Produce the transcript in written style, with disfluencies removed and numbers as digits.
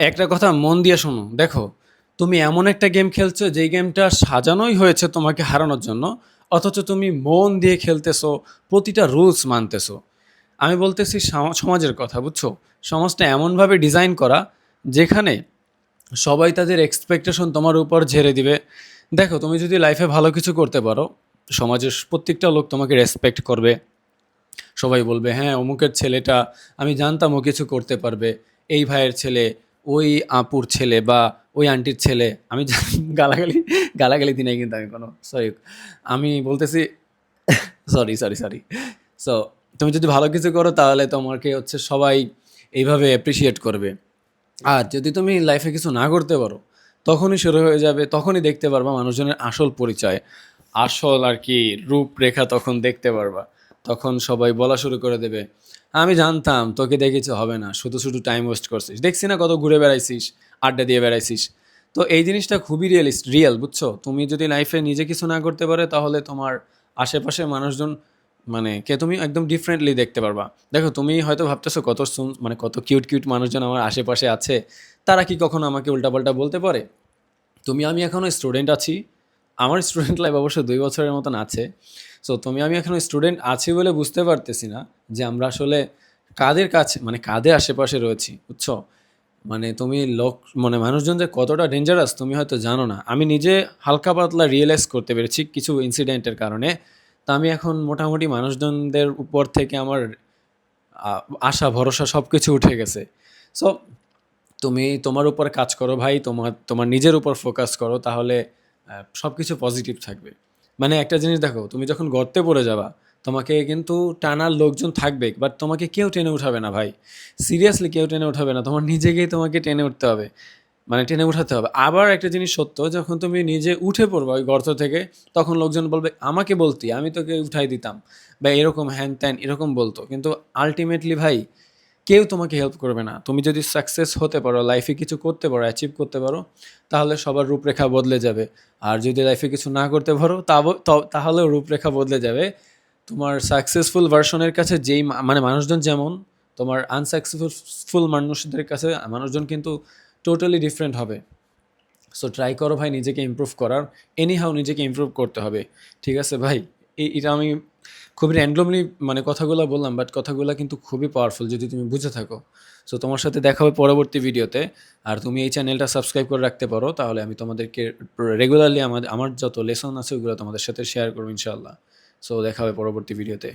একটা কথা মন দিয়ে শোনো। দেখো, তুমি এমন একটা গেম খেলছো যেই গেমটা সাজানোই হয়েছে তোমাকে হারানোর জন্য, অথচ তুমি মন দিয়ে খেলতেছো, প্রতিটা রুলস মানতেছো। আমি বলতেছি সমাজের কথা, বুঝছো? সমাজটা এমনভাবে ডিজাইন করা যেখানে সবাই তাদের এক্সপেকটেশন তোমার উপর ঝেড়ে দিবে। দেখো, তুমি যদি লাইফে ভালো কিছু করতে পারো, সমাজের প্রত্যেকটা লোক তোমাকে রেসপেক্ট করবে। সবাই বলবে, হ্যাঁ, অমুকের ছেলেটা, আমি জানতাম ও কিছু করতে পারবে। এই ভাইয়ের ছেলে, ওই আপুর ছেলে বা ওই আন্টির ছেলে, আমি গালাগালি গালাগালি দিই নাই কিন্তু আমি কোনো, সরি, আমি বলতেছি, সরি সরি সরি। সো তুমি যদি ভালো কিছু করো তাহলে তোমাকে হচ্ছে সবাই এইভাবে অ্যাপ্রিসিয়েট করবে। আর যদি তুমি লাইফে কিছু না করতে পারো, তখনই শুরু হয়ে যাবে, তখনই দেখতে পারবা মানুষজনের আসল পরিচয়, আসল আর কি রূপরেখা তখন দেখতে পারবা। তখন সবাই বলা শুরু করে দেবে, আমি জানতাম তোকে দেখেছি হবে না, শুধু শুধু টাইম ওয়েস্ট করছিস, দেখছি না কত ঘুরে বেড়াইছিস, আড্ডা দিয়ে বেড়াইছিস। তো এই জিনিসটা খুবই রিয়েল, বুঝছো? তুমি যদি লাইফে নিজে কিছু না করতে পারে তাহলে তোমার আশেপাশের মানুষজন, মানে কে তুমি একদম ডিফারেন্টলি দেখতে পারবা। দেখো, তুমি হয়তো ভাবতেছো কত মানে কত কিউট কিউট মানুষজন আমার আশেপাশে আছে, তারা কি কখনো আমাকে উল্টাপাল্টা বলতে পারে? আমি এখনও স্টুডেন্ট আছি। আমার স্টুডেন্ট লাইফ অবশ্য 2 বছরের মতন আছে। সো আমি এখনও স্টুডেন্ট আছি বলে বুঝতে পারতেছি না যে আমরা আসলে কাদের কাছে, মানে কাদের আশেপাশে রয়েছি, বুঝছো? মানে তুমি লোক, মানে মানুষজন যে কতটা ডেঞ্জারাস তুমি হয়তো জানো না। আমি নিজে হালকা পাতলা রিয়েলাইজ করতে পেরেছি কিছু ইনসিডেন্টের কারণে। তা আমি এখন মোটামুটি মানুষজনদের উপর থেকে আমার আ আশা ভরসা সবকিছু উঠে গেছে। সো তুমি তোমার উপর কাজ করো ভাই, তোমার নিজের উপর ফোকাস করো, তাহলে সবকিছু পজিটিভ থাকবে। মানে একটা জিনিস দেখো, তুমি যখন গর্তে পড়ে যাবা, তোমাকে কিন্তু টানার লোকজন থাকবে, বাট তোমাকে কেউ টেনে উঠাবে না ভাই। সিরিয়াসলি কেউ টেনে উঠাবে না, তোমার নিজেকেই তোমাকে টেনে উঠতে হবে, মানে টেনে উঠাতে হবে। আবার একটা জিনিস সত্য, যখন তুমি নিজে উঠে পড়বা ওই গর্ত থেকে, তখন লোকজন বলবে, আমাকে বলতি, আমি তোকে উঠাই দিতাম, বা এরকম হ্যান ত্যান এরকম বলতো, কিন্তু আলটিমেটলি ভাই কেউ তোমাকে হেল্প করবে না। তুমি যদি সাকসেস হতে পারো, লাইফে কিছু করতে পারো, অ্যাচিভ করতে পারো, তাহলে সবার রূপরেখা বদলে যাবে। আর যদি লাইফে কিছু না করতে পারো, তাহলেও রূপরেখা বদলে যাবে। তোমার সাকসেসফুল ভার্সনের কাছে যেই মানে মানুষজন যেমন, তোমার আনসাকসেসফুল মানুষদের কাছে মানুষজন কিন্তু টোটালি ডিফারেন্ট হবে। সো ট্রাই করো ভাই নিজেকে ইমপ্রুভ করার। এনিহাউ নিজেকে ইমপ্রুভ করতে হবে। ঠিক আছে ভাই? এটা আমি খুবই র্যান্ডমলি মানে কথাগুলো বললাম, বাট কথাগুলো কিন্তু খুবই পাওয়ারফুল যদি তুমি বুঝে থাকো। সো তোমার সাথে দেখা হবে পরবর্তী ভিডিওতে। আর তুমি এই চ্যানেলটা সাবস্ক্রাইব করে রাখতে পারো, তাহলে আমি তোমাদেরকে রেগুলারলি আমার আমার যত লেসন আছে ওগুলো তোমাদের সাথে শেয়ার করবো ইনশাআল্লাহ। সো দেখা হবে পরবর্তী ভিডিওতে।